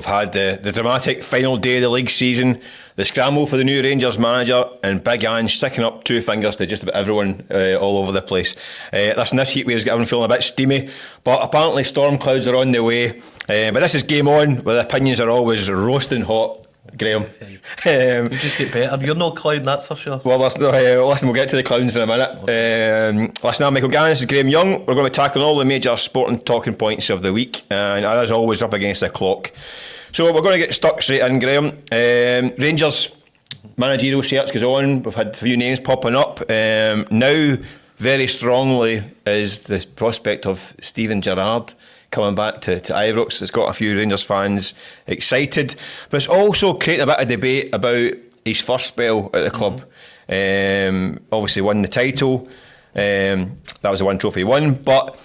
we've had the dramatic final day of the league season, the scramble for the new Rangers manager, and Big Ange sticking up two fingers to just about everyone all over the place. Listen, this heat wave's got everyone feeling a bit steamy, but apparently storm clouds are on the way. But this is game on, where the opinions are always roasting hot. Graeme, you just get better. You're no clown, that's for sure. Well, listen, we'll get to the clowns in a minute. Listen, I'm Michael Gannon, this is Graeme Young. We're going to tackle all the major sporting talking points of the week, and as always, up against the clock. So we're going to get stuck straight in, Graeme. Rangers managerial search goes on. We've had a few names popping up. Now, very strongly, is the prospect of Steven Gerrard coming back to Ibrox. It's got a few Rangers fans excited, but it's also created a bit of debate about his first spell at the club. Obviously won the title, that was the one trophy he won, but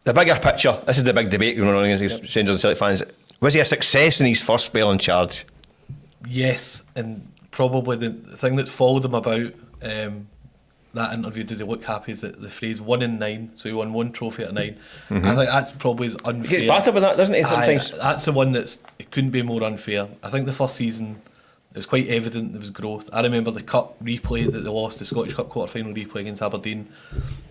the bigger picture, this is the big debate going on against Rangers and Celtic fans. Was he a success in his first spell in charge? Yes, and probably the thing that's followed him about that interview, does he look happy, is that the phrase 1 in 9, so he won one trophy at 9. I think that's probably unfair. He gets battered with that, doesn't he, sometimes? That's the one it couldn't be more unfair. I think the first season, it was quite evident there was growth. I remember the cup replay that they lost, the Scottish Cup quarter-final replay against Aberdeen.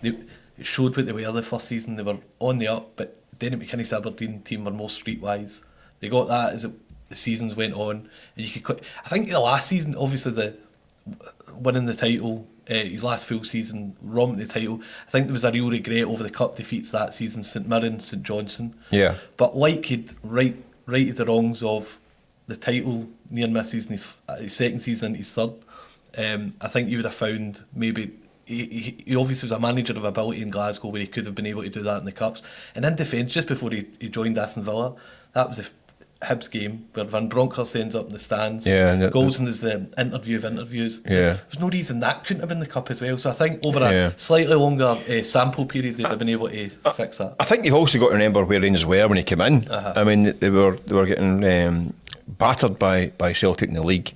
It showed what they were the first season. They were on the up, but Dennis McKinney's Aberdeen team were more streetwise. They got that as the seasons went on. And I think the last season, obviously the winning the title, his last full season, romping the title, I think there was a real regret over the cup defeats that season, St Mirren, St Johnstone. Yeah. But like he'd righted the wrongs of the title near misses in his second season and his third, I think you would have found maybe he obviously was a manager of ability in Glasgow where he could have been able to do that in the cups. And in defence, just before he joined Aston Villa, that was the Hibs game where Van Bronckhorst ends up in the stands. Golson is the interview of interviews. There's no reason that couldn't have been the cup as well. So I think over a slightly longer sample period they'd have been able to fix that. I think you've also got to remember where Rangers were when he came in. I mean, they were getting battered by Celtic in the league.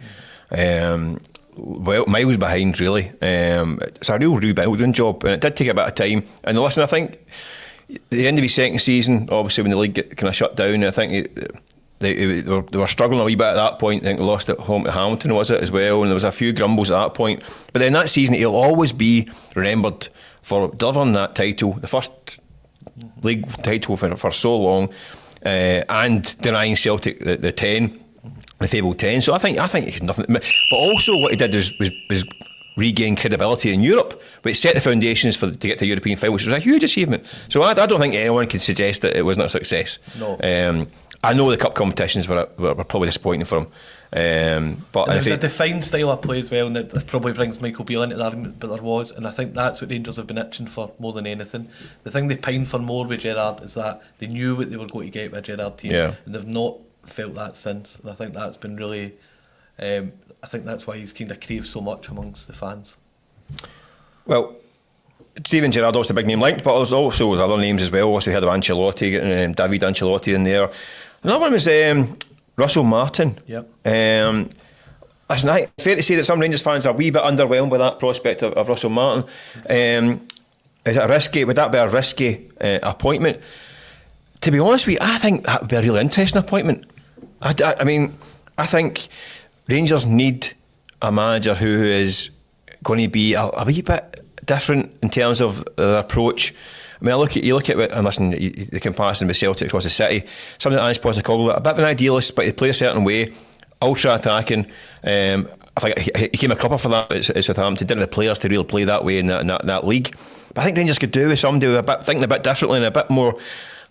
Well, miles behind really. It's a real rebuilding job, and it did take a bit of time. And listen, I think the end of his second season, obviously when the league kind of shut down, I think they were struggling a wee bit at that point. I think they lost at home to Hamilton, was it, as well, and there was a few grumbles at that point. But then that season he'll always be remembered for delivering that title, the first league title for so long, and denying Celtic the 10, the fabled 10. So I think he nothing. But also what he did was regain credibility in Europe, which set the foundations to get to a European final, which was a huge achievement. So I don't think anyone can suggest that it wasn't a success. No. I know the cup competitions were probably disappointing for him. But there's a defined style of play as well, and this probably brings Michael Beale into the argument, but there was, and I think that's what Rangers have been itching for more than anything. The thing they pined for more with Gerrard is that they knew what they were going to get with a Gerrard team, and they've not felt that since. And I think that's been really, I think that's why he's kind of craved so much amongst the fans. Well, Steven Gerrard was the big name linked, but there's also other names as well. Also, we had Ancelotti, getting David Ancelotti in there. Another one was Russell Martin. Yep. Listen, fair to say that some Rangers fans are a wee bit underwhelmed by that prospect of Russell Martin. Is it risky? Would that be a risky appointment? To be honest with you, I think that would be a really interesting appointment. I mean, I think Rangers need a manager who is going to be a wee bit different in terms of their approach. I mean, you look at it, and listen, the comparison with Celtic across the city. Something like Ange Postecoglou, a bit of an idealist, but he plays a certain way, ultra attacking. I think he came a cropper for that at Southampton. Didn't have the players to really play that way in that league. But I think Rangers could do with somebody thinking a bit differently and a bit more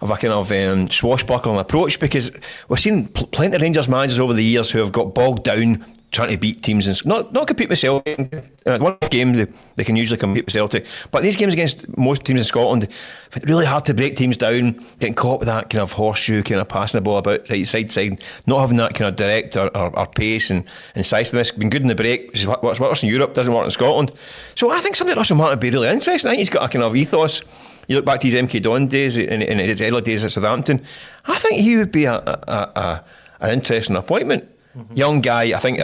of a kind of swashbuckling approach, because we've seen plenty of Rangers managers over the years who have got bogged down trying to beat teams and not compete with Celtic. One game they can usually compete with Celtic, but these games against most teams in Scotland, it's really hard to break teams down, getting caught with that kind of horseshoe, kind of passing the ball about side to side, not having that kind of direct or pace and incisiveness. Been good in the break, which is what's worse in Europe, doesn't work in Scotland. So I think something like Russell Martin would be really interesting. I think he's got a kind of ethos. You look back to his MK Don days in his early days at Southampton, I think he would be an interesting appointment. Young guy, I think,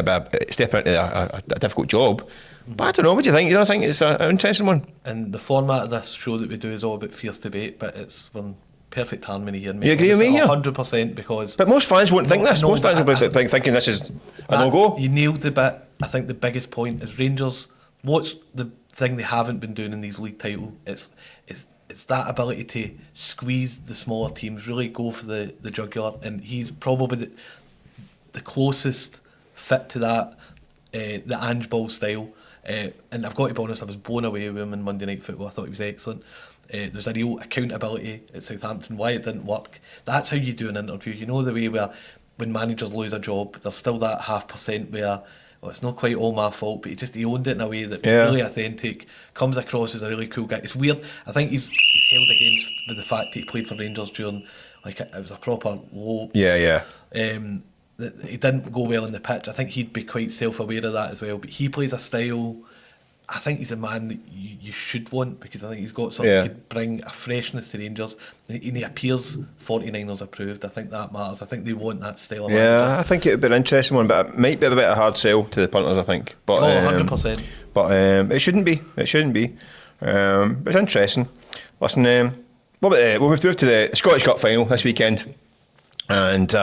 stepping into a difficult job. But I don't know, what do you think? You don't think it's an interesting one? And the format of this show that we do is all about fierce debate, but it's when perfect harmony here, mate. You agree with me here? 100%, because... But most fans won't think this. No, Most fans will be thinking this is a no-go. You nailed the bit. I think the biggest point is Rangers, what's the thing they haven't been doing in these league titles? It's that ability to squeeze the smaller teams, really go for the jugular, and he's probably the closest fit to that, the Ange ball style. And I've got to be honest, I was blown away with him in Monday Night Football. I thought he was excellent. There's a real accountability at Southampton, why it didn't work. That's how you do an interview. You know the way where when managers lose a job, there's still that 0.5% where, well, it's not quite all my fault, but he owned it in a way that was really authentic, comes across as a really cool guy. It's weird. I think he's held against with the fact that he played for Rangers during, like, it was a proper low. He didn't go well in the pitch. I think he'd be quite self-aware of that as well. But he plays a style. I think he's a man that you should want, because I think he's got something that could bring a freshness to Rangers. And he appears 49ers approved. I think that matters. I think they want that style of manager. I think it would be an interesting one, but it might be a bit of a hard sell to the punters, I think. But, 100%. But it shouldn't be. It shouldn't be. But it's interesting. Listen, we'll move to the Scottish Cup final this weekend. And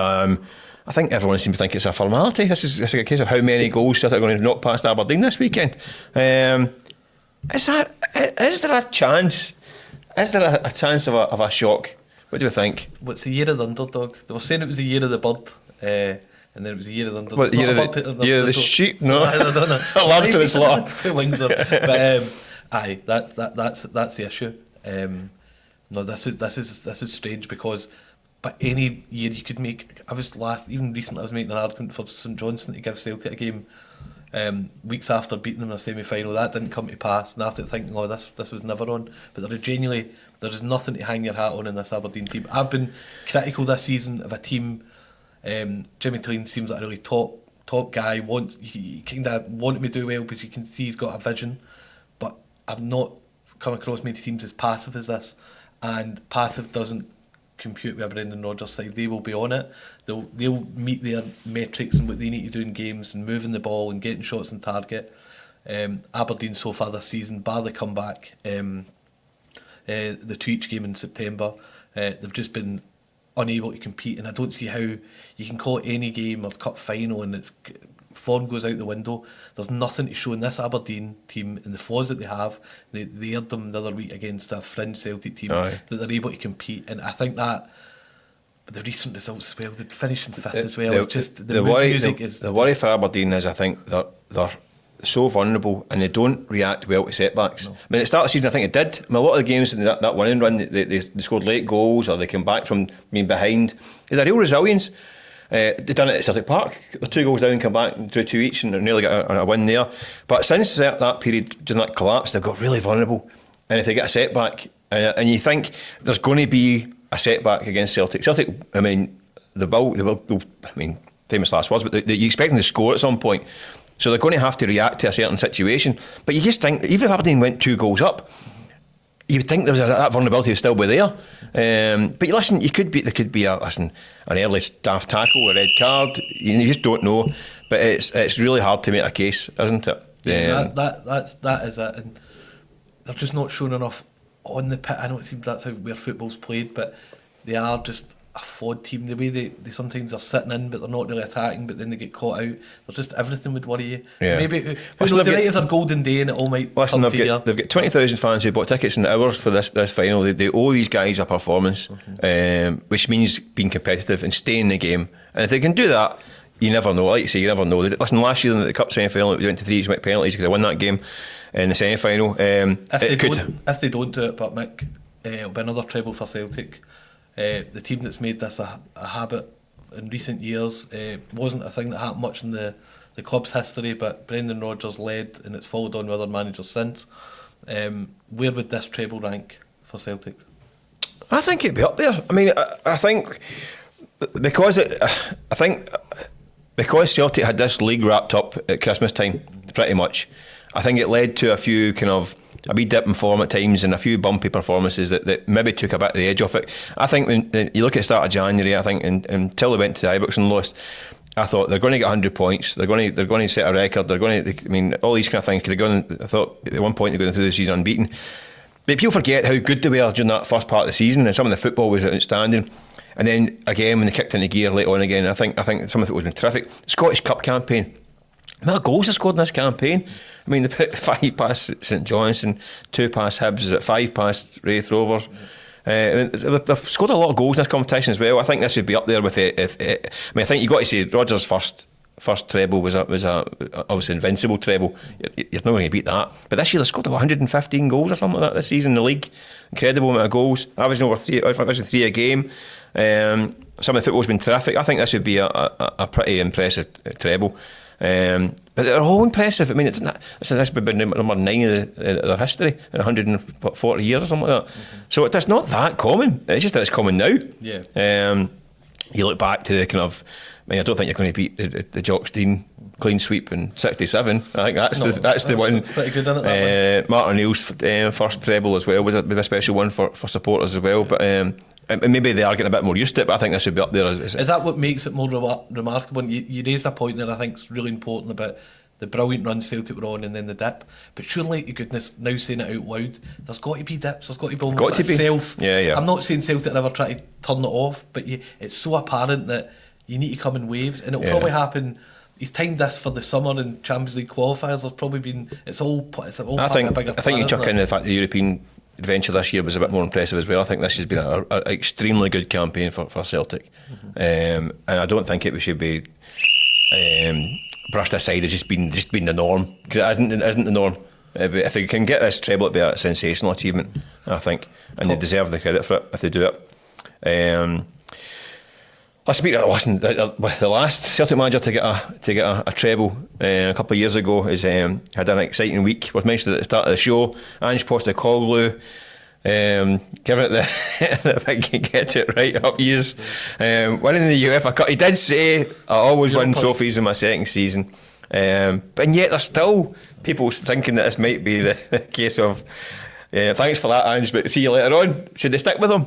I think everyone seems to think it's a formality. This is a case of how many goals Celtic are going to knock past Aberdeen this weekend. Is there a chance? Is there a chance of a shock? What do you think? What's the year of the underdog? They were saying it was the year of the bird, and then it was the year of the underdog. What, year of the sheep? No, I don't know. I love to the slot. Put wings on. But aye, that's the issue. No, this is strange, because. But any year you could make. Even recently I was making an argument for St Johnstone to give Celtic a game weeks after beating them in a semi-final. That didn't come to pass, and after thinking, this was never on. But there is nothing to hang your hat on in this Aberdeen team. I've been critical this season of a team. Jimmy Tilleen seems like a really top guy. He kind of wanted me to do well, because you can see he's got a vision. But I've not come across many teams as passive as this, and passive doesn't compute with a Brendan Rodgers side. They will be on it. They'll meet their metrics and what they need to do in games, and moving the ball and getting shots on target. Aberdeen so far this season, bar the comeback, the Tweech game in September, they've just been unable to compete, and I don't see how you can call it any game or cup final and its form goes out the window. There's nothing to show in this Aberdeen team and the flaws that they have. They aired them the other week against a fringe Celtic team, that they're able to compete, and I think that the recent results as well, they'd finish in fifth as well. The worry for Aberdeen is, I think they're so vulnerable and they don't react well to setbacks. No. I mean, at the start of the season, I think it did. I mean, a lot of the games in that winning run, they scored late goals, or they came back from being behind. There's a real resilience. They've done it at Celtic Park. They're 2 goals down, come back and drew 2 each, and nearly got a win there. But since that period, during that collapse, they've got really vulnerable. And if they get a setback, and you think there's going to be a setback against Celtic. Celtic, I mean, they will. I mean, famous last words, but you expect them to score at some point. So they're going to have to react to a certain situation. But you just think, even if Aberdeen went 2 goals up, you would think that vulnerability would still be there. But listen, there could be an early staff tackle, a red card. You just don't know. But it's really hard to make a case, isn't it? That is it. And they're just not showing enough on the pitch. I know it seems that's where football's played, but they are just a flawed team. The way they sometimes are sitting in, but they're not really attacking, but then they get caught out. There's just everything would worry you. Yeah. Maybe it's their golden day and it all might come for you. They've got 20,000 fans who bought tickets in hours for this final. They owe these guys a performance, which means being competitive and staying in the game. And if they can do that, you never know. Like you say, you never know. Listen, last year in the Cup semi-final, we went to 3 penalties because they won that game in the semi-final. If they don't do it, but Mick, it'll be another treble for Celtic. The team that's made this a habit in recent years, wasn't a thing that happened much in the club's history, but Brendan Rodgers led, and it's followed on with other managers since. Where would this treble rank for Celtic? I think it'd be up there. I mean, I think because Celtic had this league wrapped up at Christmas time, pretty much, I think it led to a wee dip in form at times and a few bumpy performances that maybe took a bit of the edge off it. I think when you look at the start of January, I think until they went to Ibrox and lost, I thought they're going to get 100 points. They're going to set a record. I mean, all these kind of things. I thought at one point they're going through the season unbeaten. But people forget how good they were during that first part of the season, and some of the football was outstanding. And then again, when they kicked into gear later on again, I think some of it was been terrific. Scottish Cup campaign. The amount of goals they scored in this campaign. I mean, they put 5 past St Johnstone, 2 past Hibs, 5 past Wraith Rovers. They've scored a lot of goals in this competition as well. I think this would be up there with it. I mean, I think you've got to say Rodgers' first treble was a obviously invincible treble. You're not going to beat that. But this year they scored 115 goals or something like that this season in the league. Incredible amount of goals. Averaging over 3 a game. Some of the football's been terrific. I think this would be a pretty impressive treble. But they're all impressive. I mean, this has been number 9 of their history in 140 years or something like that. So it's not that common. It's just that it's common now. Yeah. You look back to the kind of, I mean, I don't think you're going to beat the Jock Stein clean sweep in '67. I think that's the one. It's pretty good, isn't it? Martin O'Neill's first treble as well was a special one for supporters as well. But maybe they are getting a bit more used to it. But I think this would be up there. Is that what makes it more remarkable? You raised a point there I think is really important about the brilliant run Celtic were on and then the dip. But surely, to goodness, now saying it out loud, there's got to be dips. There's got to be almost self. Yeah. I'm not saying Celtic never try to turn it off, but it's so apparent that you need to come in waves, and it'll probably happen. He's timed this for the summer and Champions League qualifiers. There's probably been it's all part of a bigger I think you chuck plan, in the fact the European adventure this year was a bit more impressive as well. I think this has been an extremely good campaign for Celtic, and I don't think it should be brushed aside as just been the norm, because it isn't the norm. But if they can get this treble, it'd be a sensational achievement, I think, and they deserve the credit for it if they do it. Listen, with the last Celtic manager to get a treble a couple of years ago had an exciting week. Was mentioned at the start of the show. Ange Postecoglou, giving it the big get it right up years, winning the UEFA Cup. He did say, "I always win trophies in my second season," and yet there's still people thinking that this might be the case of thanks for that, Ange, but see you later on. Should they stick with him?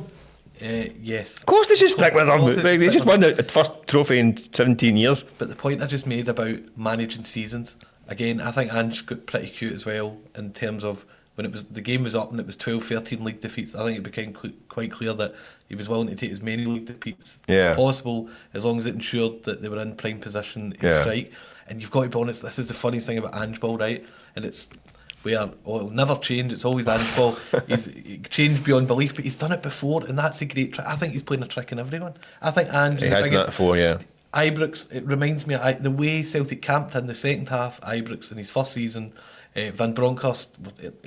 Yes. Of course they should stick with them. They just won the first trophy in 17 years. But the point I just made about managing seasons, again, I think Ange got pretty cute as well in terms of when the game was up and it was 12-13 league defeats. I think it became quite clear that he was willing to take as many league defeats as possible, as long as it ensured that they were in prime position to strike. And you've got to be honest, this is the funny thing about Ange Ball, right? And it'll never change. It's always Ange Ball. He's changed beyond belief, but he's done it before, and that's a great trick. I think he's playing a trick on everyone. I think Ange has done that before, yeah. Ibrox, it reminds me of the way Celtic camped in the second half. Ibrox in his first season, Van Bronckhorst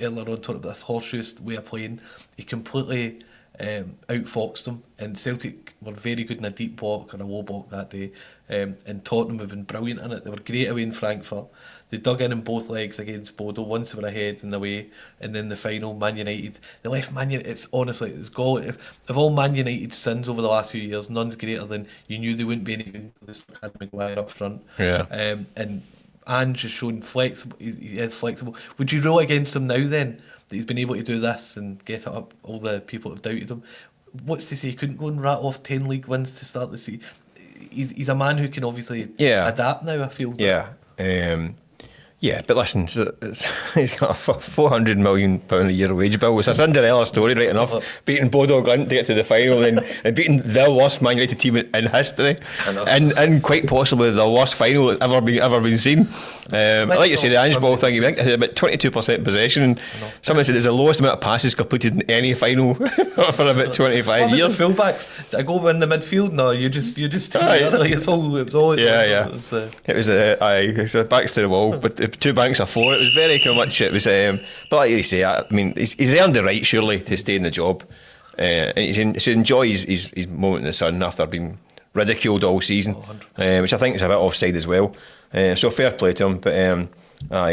earlier on talked about this horseshoe way of playing. He completely outfoxed them, and Celtic were very good in a deep block or a low block that day, and Tottenham have been brilliant in it. They were great away in Frankfurt. They dug in both legs against Bodo once they were ahead in the way, and then the final, Man United. They left Man United, it's goal. If all Man United's sins over the last few years, none's greater than you knew they wouldn't be any good until they had Maguire up front. Yeah. And Ange has shown flexible. He is flexible. Would you roll against him now then, that he's been able to do this and get it up? All the people have doubted him. What's to say he couldn't go and rattle off 10 league wins to start the season? He's a man who can obviously adapt now, I feel. Yeah. Yeah, but listen, he's got a £400 million a year wage bill. It's a Cinderella story, right enough. Beating Bodo Glimt to get to the final and beating the worst Man United team in history, and quite possibly the worst final that's ever been seen. Like you say, the Ange Ball thing, he had about 22% possession. Someone said it's the lowest amount of passes completed in any final for about 25 years. The fullbacks, did I go in the midfield? No, you just like it was all. It was backs to the wall, but 2 banks of 4. It was very kind of much. It was, but like you say, I mean, he's earned the right surely to stay in the job, and he should enjoy his moment in the sun after being ridiculed all season, which I think is a bit offside as well. So fair play to him, but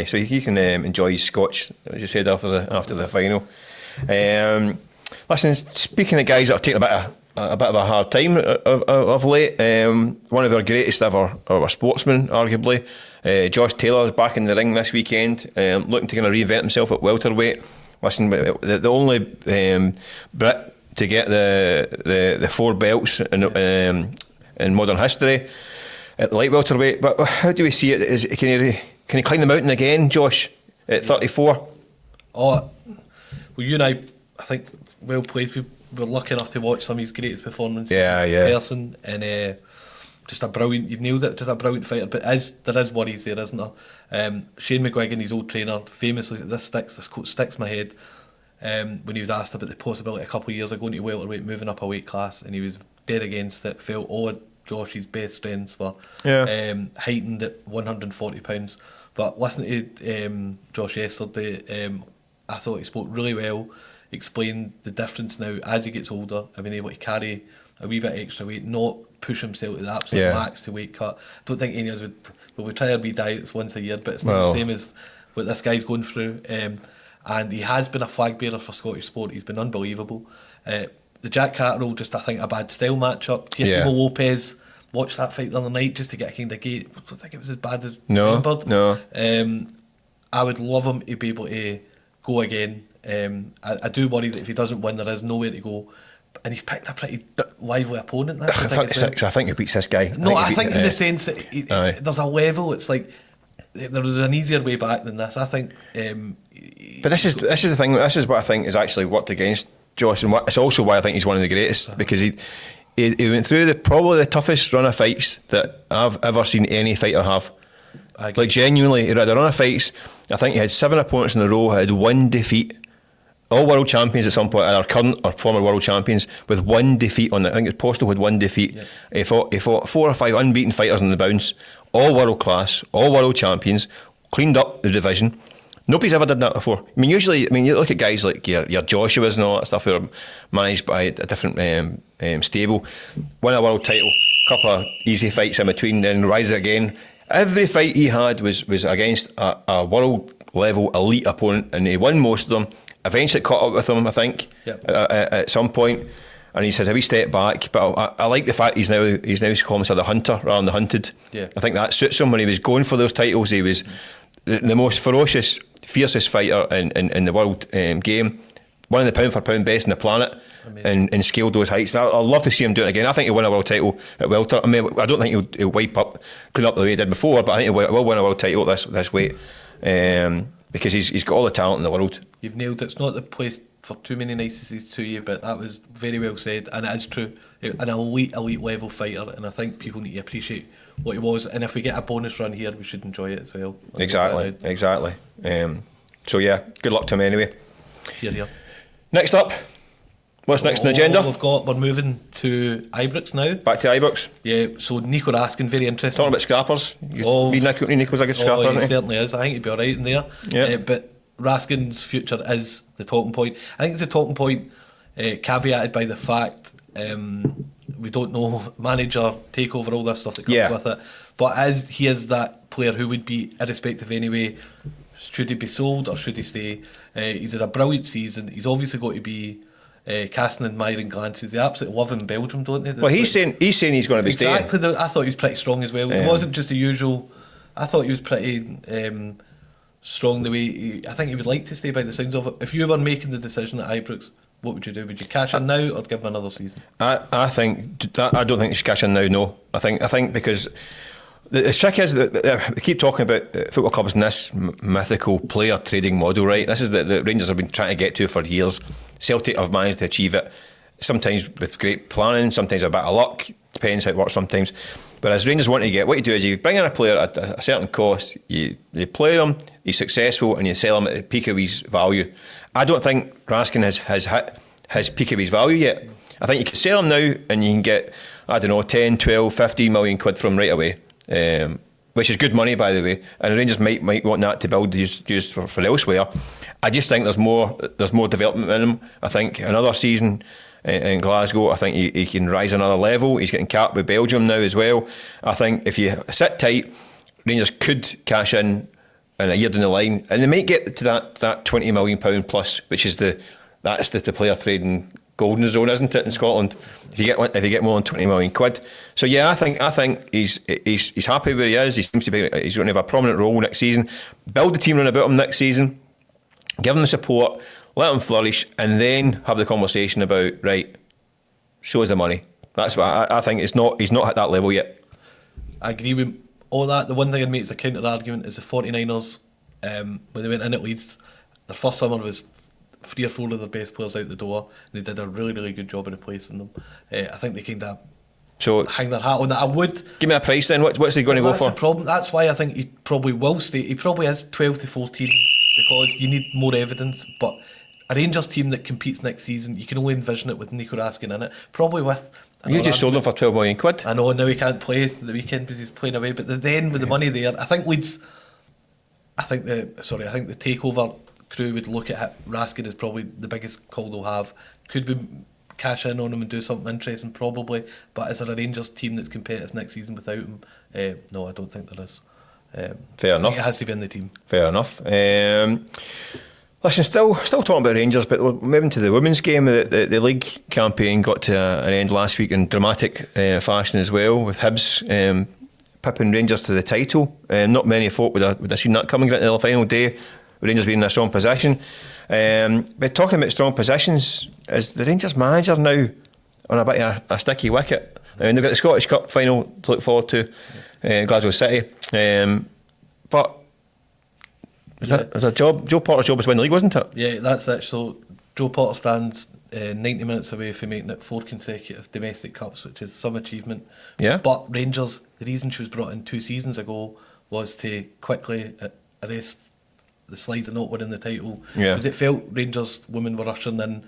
so he can enjoy his scotch, as you said after the final. Listen, speaking of guys that are taking a bit of a hard time of late, one of our greatest ever sportsmen, arguably, Josh Taylor is back in the ring this weekend, looking to kind of reinvent himself at welterweight. Listen, the only Brit to get the 4 belts in modern history at the light welterweight. But how do we see it? Can he climb the mountain again, Josh, at 34? Oh, Well, you and I think, well placed. We were lucky enough to watch some of his greatest performances Yeah. in person, and just a brilliant. You've nailed it. Just a brilliant fighter. But there is worries there, isn't there? Shane McGuigan, his old trainer, famously, this quote sticks in my head. When he was asked about the possibility a couple of years ago into welterweight, moving up a weight class, and he was dead against it. Felt all of Josh's best strengths were heightened at £140. But listening to Josh yesterday, I thought he spoke really well, explained the difference now as he gets older, of being able to carry a wee bit extra weight, not push himself to the absolute max to weight cut. I don't think any of us would. Well, we try our wee diets once a year, but it's not the same as what this guy's going through. And he has been a flag bearer for Scottish sport. He's been unbelievable. The Jack Catterall, just I think a bad style matchup. Teofimo Lopez, watched that fight the other night just to get a kind of gate. I don't think it was as bad as remembered. No. I would love him to be able to go again. I do worry that if he doesn't win, there is nowhere to go. And he's picked a pretty lively opponent. I think he beats this guy. I think in the sense that there's a level. It's like there was an easier way back than this. I think. But this is the thing. This is what I think is actually worked against Josh, and it's also why I think he's one of the greatest, because he went through probably the toughest run of fights that I've ever seen any fighter have. Like genuinely, he had a run of fights. I think he had 7 opponents in a row. Had 1 defeat. All world champions at some point, either current or former world champions, with 1 defeat on it. I think it's Postal had 1 defeat. Yeah. He fought 4 or 5 unbeaten fighters in the bounce, all world class, all world champions, cleaned up the division. Nobody's ever done that before. I mean, usually, you look at guys like your Joshuas and all that stuff who are managed by a different stable, win a world title, couple of easy fights in between, then rise again. Every fight he had was against a world level elite opponent, and he won most of them. Eventually caught up with him, I think, at some point, and he said, "Have we stepped back?" But I like the fact he's now calling himself the hunter rather than the hunted. Yeah. I think that suits him. When he was going for those titles, he was the most ferocious, fiercest fighter in the world game. One of the pound for pound best on the planet, and scaled those heights. And I'd love to see him do it again. I think he'll win a world title at welter. I mean, I don't think he'll clean up the way he did before, but I think he will win a world title at this weight. Because he's got all the talent in the world. You've nailed it. It's not the place for too many niceties to you, but that was very well said, and it is true. An elite level fighter, and I think people need to appreciate what he was. And if we get a bonus run here, we should enjoy it as well. Exactly. So yeah, good luck to him anyway. Here. Next up, what's next on the agenda? We're moving to Ibrox now. Back to Ibrox. Yeah, so Nico Raskin, very interesting. Talking about scrappers. Nico's a good scrapper, isn't he? Certainly is. I think he'd be alright in there. Yeah. But Raskin's future is the talking point. I think it's a talking point caveated by the fact we don't know manager, takeover, all this stuff that comes with it. But as he is that player who would be irrespective anyway, should he be sold or should he stay? He's had a brilliant season. He's obviously got to be casting admiring glances. They absolutely love him in Belgium, don't they? Well, he's saying he's going to be staying. Exactly. I thought he was pretty strong as well. It wasn't just the usual. I thought he was pretty strong the way. I think he would like to stay by the sounds of it. If you were making the decision at Ibrox, what would you do? Would you cash in now or give him another season? I don't think you should cash in now. No, I think because the trick is that they keep talking about football clubs in this mythical player trading model, right? This is the Rangers have been trying to get to for years. Celtic have managed to achieve it, sometimes with great planning, sometimes a bit of luck, depends how it works sometimes. But as Rangers want to get, what you do is you bring in a player at a certain cost, you play him, he's successful, and you sell him at the peak of his value. I don't think Raskin has hit his peak of his value yet. I think you can sell him now and you can get, 10, 12, 15 million quid from him right away. Which is good money, by the way, and the Rangers might want that to build used for elsewhere. I just think there's more development in him. I think another season in Glasgow, I think he can rise another level. He's getting capped with Belgium now as well. I think if you sit tight, Rangers could cash in a year down the line, and they might get to that £20 million plus, which is the player trading golden zone, isn't it, in Scotland? If you get more than 20 million quid. So yeah, I think he's happy where he is. He seems to be. He's going to have a prominent role next season. Build the team around about him next season. Give him the support. Let him flourish, and then have the conversation about, right, show us the money. That's what I think. He's not at that level yet. I agree with all that. The one thing I'd make as a counter argument is the 49ers, when they went in at Leeds, their first summer was 3 or 4 of their best players out the door, and they did a really, really good job of replacing them. I think they kind of hang their hat on that. I would give me a price then. What's he going to go for? That's the problem. That's why I think he probably will stay. He probably is 12 to 14 because you need more evidence. But a Rangers team that competes next season, you can only envision it with Nico Raskin in it. Probably with. You just sold him for £12 million. I know, now he can't play the weekend because he's playing away. But then with the money there, I think Leeds. I think the takeover crew would look at Raskin as probably the biggest call they'll have. Could we cash in on him and do something interesting? Probably. But is there a Rangers team that's competitive next season without him? No, I don't think there is. Fair enough. It has to be in the team. Fair enough. Listen, still talking about Rangers, but we're moving to the women's game. The league campaign got to an end last week in dramatic fashion as well, with Hibs pipping Rangers to the title. Not many folk would have seen that coming into the final day, with Rangers being in a strong position. But talking about strong positions, is the Rangers manager now on a bit of a sticky wicket? They've got the Scottish Cup final to look forward to, Glasgow City. But was that Joe Potter's job was to win the league, wasn't it? Yeah, that's it. So Joe Potter stands 90 minutes away from making it 4 consecutive domestic cups, which is some achievement. Yeah. But Rangers, the reason she was brought in 2 seasons ago was to quickly arrest the slide of not winning the title. Yeah. Because it felt Rangers women were ushering in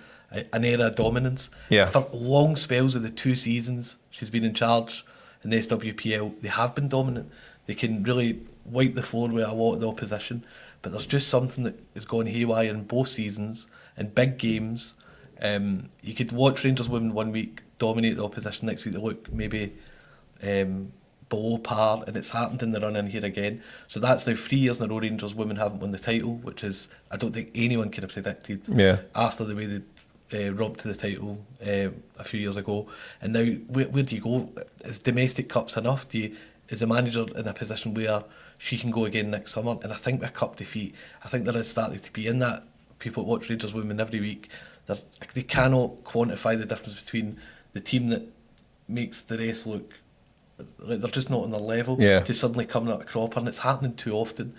an era of dominance. Yeah. For long spells of the 2 seasons she's been in charge in the SWPL, they have been dominant. They can really wipe the floor with a lot of the opposition. But there's just something that has gone haywire in both seasons, in big games. You could watch Rangers women one week dominate the opposition, next week they look maybe below par, and it's happened in the run in here again. So that's now 3 years in a row Rangers women haven't won the title, which is, I don't think anyone could have predicted after the way they robbed to the title a few years ago. And now where do you go? Is domestic cups enough? Is the manager in a position where she can go again next summer? And I think with a cup defeat, I think there is starting to be in that. People watch Rangers women every week. They cannot quantify the difference between the team that makes the rest look like they're just not on their level to suddenly coming up a cropper, and it's happening too often.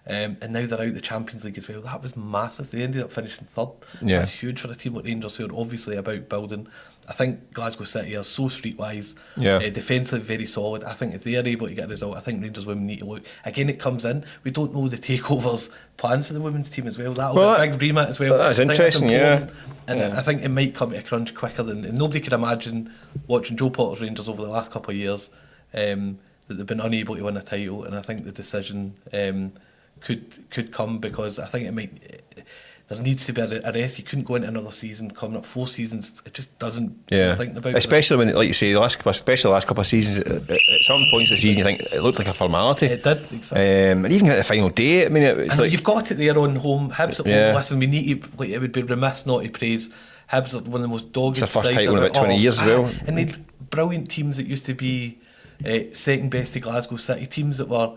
And now they're out the Champions League as well. That was massive. They ended up finishing 3rd. That's huge for a team like Rangers, who are obviously about building. I think Glasgow City are so streetwise, defensively very solid. I think if they are able to get a result, I think Rangers women need to look. Again, it comes in, we don't know the takeovers plans for the women's team as well. That'll be a big remit as well. That's interesting, And I think it might come to a crunch quicker than, and nobody could imagine watching Joe Potter's Rangers over the last couple of years that they've been unable to win a title. And I think the decision could come, because I think it might. There needs to be a rest. You couldn't go into another season coming up 4 seasons. It just doesn't. Think about especially when, like you say, especially the last couple of seasons. At some points of the season, you think it looked like a formality. It did, exactly. And even at the final day, I mean, it's like you've got it there on home. Hibs at home. Listen, we need to. Like, it would be remiss not to praise Hibs. Are one of the most dogged. It's their first title in about 20 years as well. And they had brilliant teams that used to be second best to Glasgow City. Teams that were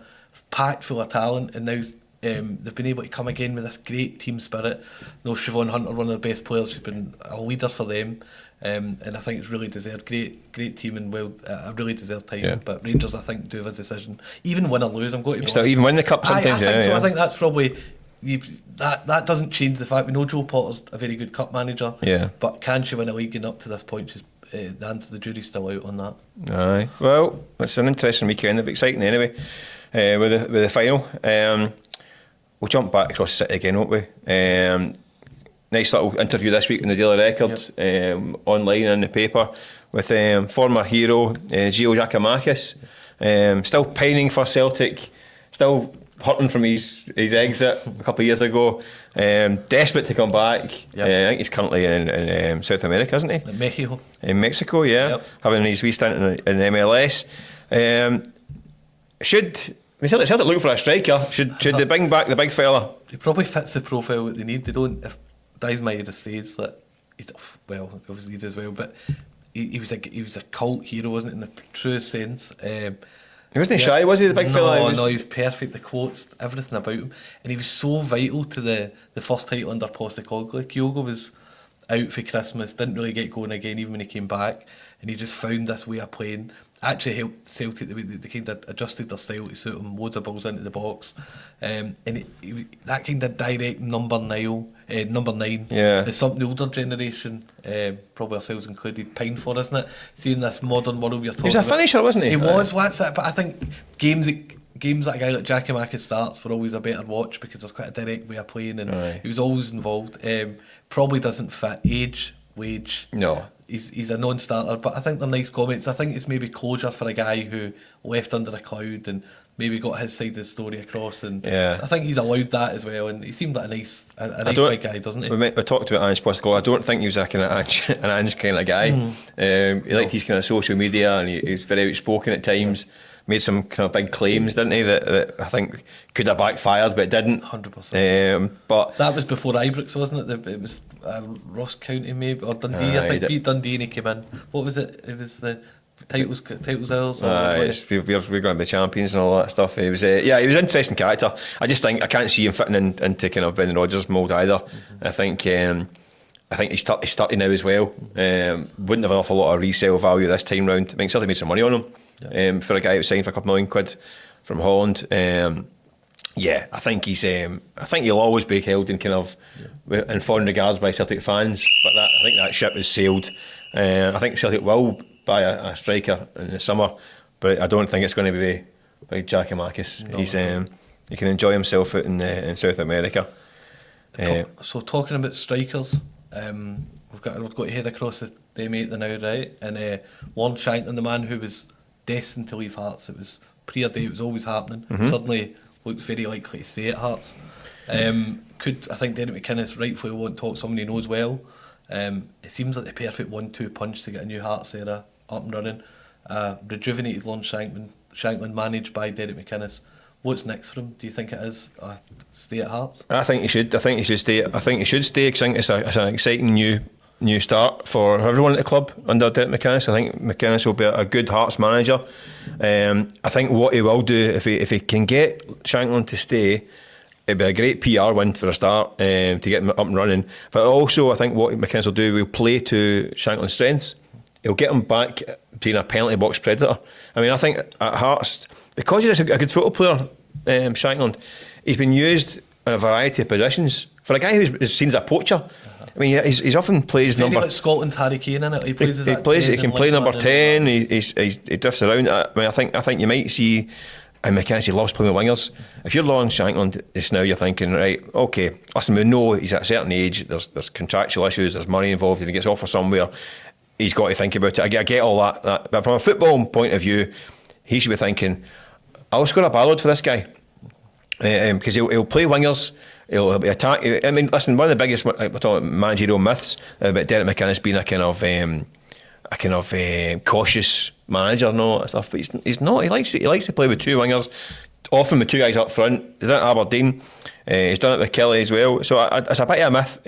packed full of talent, and now. They've been able to come again with this great team spirit. Siobhan Hunter, one of the best players, she's been a leader for them, and I think it's really deserved. Great team, and a really deserved title. But Rangers, I think, do have a decision. Even win or lose, I'm going to be still even win the cup sometimes. I think so. I think that's probably that doesn't change the fact we know Joe Potter's a very good cup manager. But can she win a league? Getting up to this point, she's the answer. The jury's still out on that. Aye. Well, it's an interesting weekend. It'll be exciting anyway. With the final. We'll jump back across the city again, won't we? Nice little interview this week in the Daily Record, online and in the paper, with former hero Giakoumakis, still pining for Celtic, still hurting from his exit a couple of years ago, desperate to come back. I think he's currently in South America, isn't he? In Mexico. In Mexico, having his wee stint in the MLS. Celtic looking for a striker. Should they bring back the big fella? He probably fits the profile that they need. They don't. If Dies might have stays, well, obviously he does well, but he was a cult hero, wasn't it, in the truest sense. He wasn't shy, was he? The big fella. No, he was perfect. The quotes, everything about him, and he was so vital to the first title under Postecoglou. Kyogo was out for Christmas, didn't really get going again, even when he came back, and he just found this way of playing. Actually helped Celtic the way they kind of adjusted their style to suit him, loads of balls into the box, and that kind of direct number 9 number 9. Yeah. It's something the older generation, probably ourselves included, pine for, isn't it? Seeing this modern world we're talking He was a about. finisher, wasn't he? He was, that's it. But I think games that a guy like Giakoumakis starts were always a better watch because there's quite a direct way of playing, and he was always involved. Probably doesn't fit wage. No. He's a non-starter, but I think they're nice comments. I think it's maybe closure for a guy who left under a cloud and maybe got his side of the story across, and I think he's allowed that as well. And he seemed like a nice big guy, doesn't he? We talked about Ange Postecoglou. I don't think he was a kind of an Ange kind of guy. He liked his kind of social media, and he was very outspoken at times. Made some kind of big claims, didn't he? That I think could have backfired, but it didn't. 100%. But that was before Ibrox, wasn't it? It was Ross County, maybe, or Dundee. I think beat Dundee and he came in. What was it? It was the titles ours. We're going to be champions and all that stuff. He was, he was an interesting character. I just think I can't see him fitting into kind of Brendan Rodgers mould either. I think he's 30 now as well. Wouldn't have an awful lot of resale value this time round. I mean, Celtic made some money on him. For a guy who was signed for a couple $1 million from Holland. I think I think he'll always be held in kind of in fond regards by Celtic fans. But I think that ship is sailed. I think Celtic will buy a striker in the summer, but I don't think it's going to be by Giakoumakis. No, he can enjoy himself out in South America. So talking about strikers, we've got to head across the M8 now, right? And Lon Shanklin, the man who was destined to leave Hearts, it was pre-ordained, it was always happening. Suddenly looks very likely to stay at Hearts. I think Derek McInnes rightfully won't talk someone he knows well. It seems like the perfect 1-2 punch to get a new Hearts era up and running. Rejuvenated Lon Shanklin managed by Derek McInnes. What's next for him? Do you think it is stay at Hearts? I think he should. I think he should stay. I think he should stay because I think it's an exciting new start for everyone at the club under Derek McInnes. I think McInnes will be a good Hearts manager. I think what he will do if he can get Shanklin to stay, it'd be a great PR win for a start to get him up and running. But also, I think what McInnes will do, will play to Shanklin's strengths. He'll get him back being a penalty box predator. I mean, I think at Hearts, because he's a good football player, Shanklin, he's been used in a variety of positions. For a guy who's seen as a poacher, I mean, he's often plays very number. Like Scotland's Harry Kane, innit? He plays. He can play number 10. He drifts around. I mean, I think you might see. And McInnes, he loves playing with wingers. If you're Lon Shanklin just now, you're thinking, right, okay, listen, we know he's at a certain age. There's contractual issues. There's money involved. If he gets offered somewhere, he's got to think about it. I get all that. But from a football point of view, he should be thinking, I'll score a ballad for this guy because he'll play wingers. He'll be attack. I mean, listen, one of the biggest managerial myths about Derek McInnes being a kind of cautious manager and all that stuff, but he's not. He likes to play with two wingers, often with two guys up front. He's done it at Aberdeen. He's done it with Kelly as well. So it's a bit of a myth.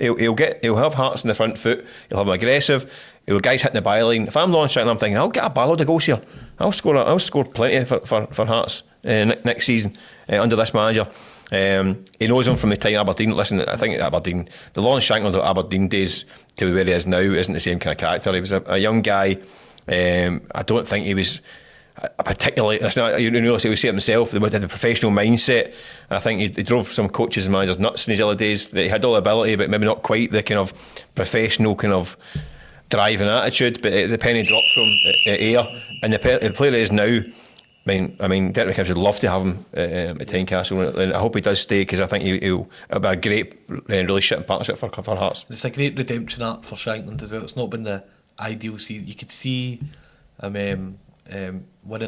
He'll have Hearts in the front foot. He'll have him aggressive. He'll have guys hitting the byline. If I'm Lon Shanklin, I'm thinking I'll get a barload of goals here. I'll score plenty for Hearts next season under this manager. He knows him from the time at Aberdeen. Listen, I think at Aberdeen, the Lon Shanklin of Aberdeen days to where he is now isn't the same kind of character. He was a young guy. I don't think he was a particularly. You know, he would say it himself. They had a professional mindset. I think he drove some coaches and managers nuts in his early days. That he had all the ability, but maybe not quite the kind of professional kind of drive and attitude. But the penny dropped from air, and the player he is now. I mean, Derek McInnes would love to have him at Tynecastle, and I hope he does stay because I think it'll be a great relationship and partnership for Hearts. It's a great redemption arc for Shanklin as well. It's not been the ideal season. You could see winning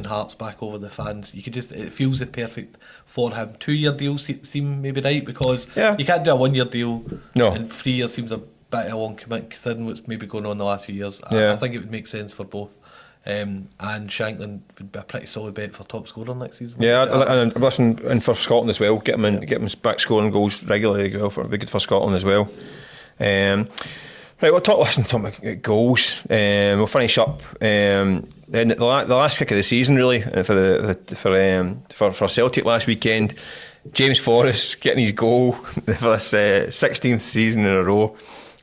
Hearts back over the fans. It feels the perfect for him. 2-year deals seem maybe right because you can't do a 1-year deal. No. And 3 years seems a bit of a long commit considering what's maybe going on the last few years. Yeah. I think it would make sense for both. And Shanklin would be a pretty solid bet for top scorer next season. Yeah, and listen, and for Scotland as well, get him back scoring goals regularly. Be good for Scotland as well. Right, we'll talk about goals. We'll finish up. The last kick of the season, really, for Celtic last weekend. James Forrest getting his goal for this 16th season in a row.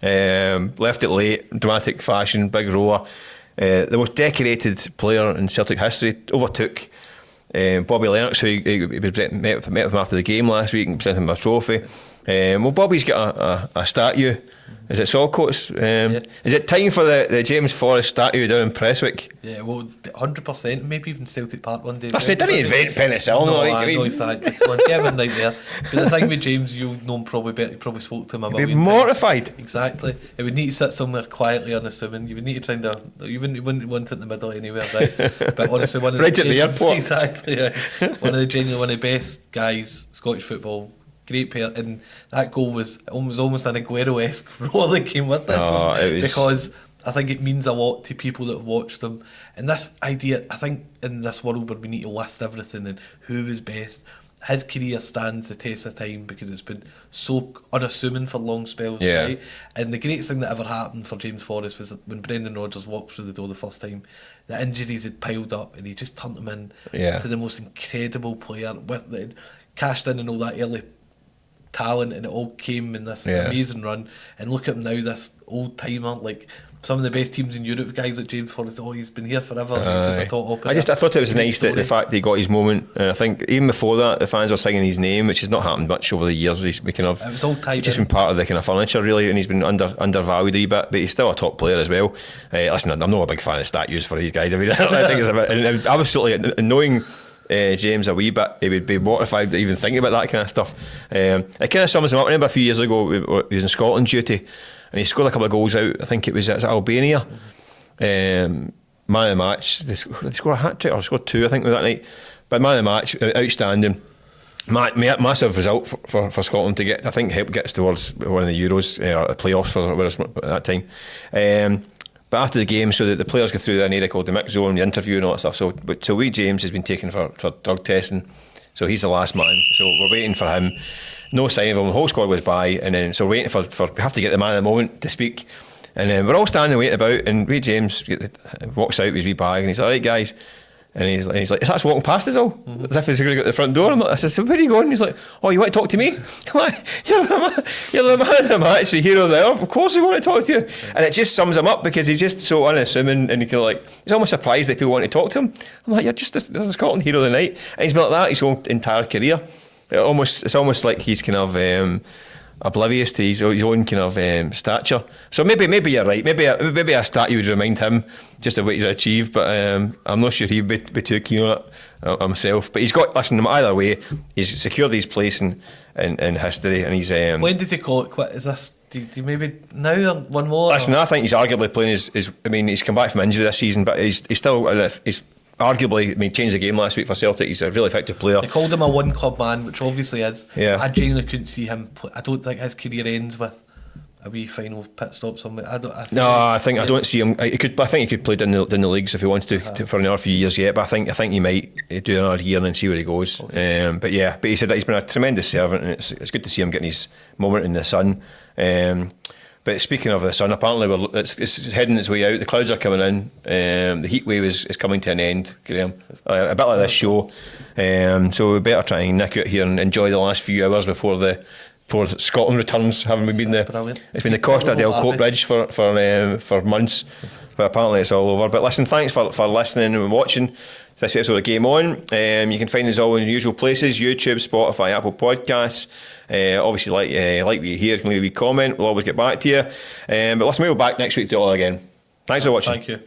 Left it late, dramatic fashion, big rower. The most decorated player in Celtic history, overtook Bobby Lennox, who he met with him after the game last week and sent him a trophy. Well, Bobby's got a statue. Is it Saltcoats? Is it time for the James Forrest statue down in Prestwick? Yeah, well, 100%. Maybe even Celtic Park one day. They didn't invent penicillin. No, I I know exactly. Well, Kevin right there. But the thing with James, you'll know him probably better. You probably spoke to him about. Be mortified. Exactly. It would need to sit somewhere quietly, unassuming. You would need to try to. You wouldn't want it in the middle anywhere, right? But honestly, one of right at the airport. Exactly. Yeah. One of the best guys, Scottish football. Great player, and that goal was almost an Aguero-esque roar that came with it. Because I think it means a lot to people that have watched him. And this idea, I think, in this world where we need to list everything and who is best, his career stands the test of time because it's been so unassuming for long spells, right? And the greatest thing that ever happened for James Forrest was when Brendan Rodgers walked through the door the first time, the injuries had piled up and he just turned him in to the most incredible player with the cashed in and all that early talent, and it all came in this amazing run. And look at him now, this old timer, like some of the best teams in Europe, guys like James Forrest. He's been here forever. He's just a top operator. I thought it was nice that the fact that he got his moment. And I think even before that, the fans were singing his name, which has not happened much over the years. He's been kind of, it was all tight. He's just been part of the kind of furniture, really, and he's been undervalued a wee bit. But he's still a top player as well. Listen, I'm not a big fan of statues for these guys. I think it's a bit, and absolutely knowing James a wee bit, he would be mortified to even think about that kind of stuff. It kind of sums him up. I remember a few years ago he was in Scotland duty and he scored a couple of goals out. I think it was at Albania. Man of the match. They scored a hat trick or scored two, I think, with that night. But man of the match, outstanding. Massive result for Scotland to get. I think help gets towards one of the Euros or the playoffs for at that time. But after the game, so that the players go through an area called the mix zone, the interview and all that stuff. So we James has been taken for drug testing. So he's the last man. So we're waiting for him. No sign of him. The whole squad was by, and then so we're waiting for we have to get the man of the moment to speak. And then we're all standing waiting about, and wee James walks out with his wee bag, and he's like, "All right, guys." And he's like, "Is that walking past us all?" As if he's going to go to the front door. I said, "So where are you going?" And he's like, "Oh, you want to talk to me?" I'm like, you're the man of the match, the hero there. Of course we want to talk to you. And it just sums him up because he's just so unassuming, and he's almost surprised that people want to talk to him. I'm like, "You're just the Scotland hero of the night." And he's been like that his whole entire career. It's almost like he's kind of oblivious to his own kind of stature. So maybe you're right. Maybe a statue would remind him just of what he's achieved. But I'm not sure he'd be too keen on it himself. But he's got. Listen, either way, he's secured his place in history, and he's. When did he call it quit? Is this? Do you maybe now or one more? Listen, I think he's arguably playing his. I mean, he's come back from injury this season, but he's still. He's arguably, I mean, changed the game last week for Celtic. He's a really effective player. They called him a one club man, which obviously is. Yeah. I genuinely couldn't see him play. I don't think his career ends with a wee final pit stop somewhere. I don't see him. I think he could play down the leagues if he wanted to for another few years yet. But I think he might do another year and then see where he goes. Okay. But he said that he's been a tremendous servant, and it's good to see him getting his moment in the sun. But speaking of the sun, apparently it's heading its way out. The clouds are coming in. The heat wave is coming to an end, Graeme. A bit like this show. So we better try and nick out here and enjoy the last few hours before Scotland returns. Haven't we been there? It's been the Costa del Cope Bridge for months, but apparently it's all over. But listen, thanks for listening and watching this episode of Game On. You can find us all in the usual places: YouTube, Spotify, Apple Podcasts. Obviously, like we hear, you can leave a wee comment. We'll always get back to you. But listen, we'll be back next week to do it all again. Thanks for watching. Thank you.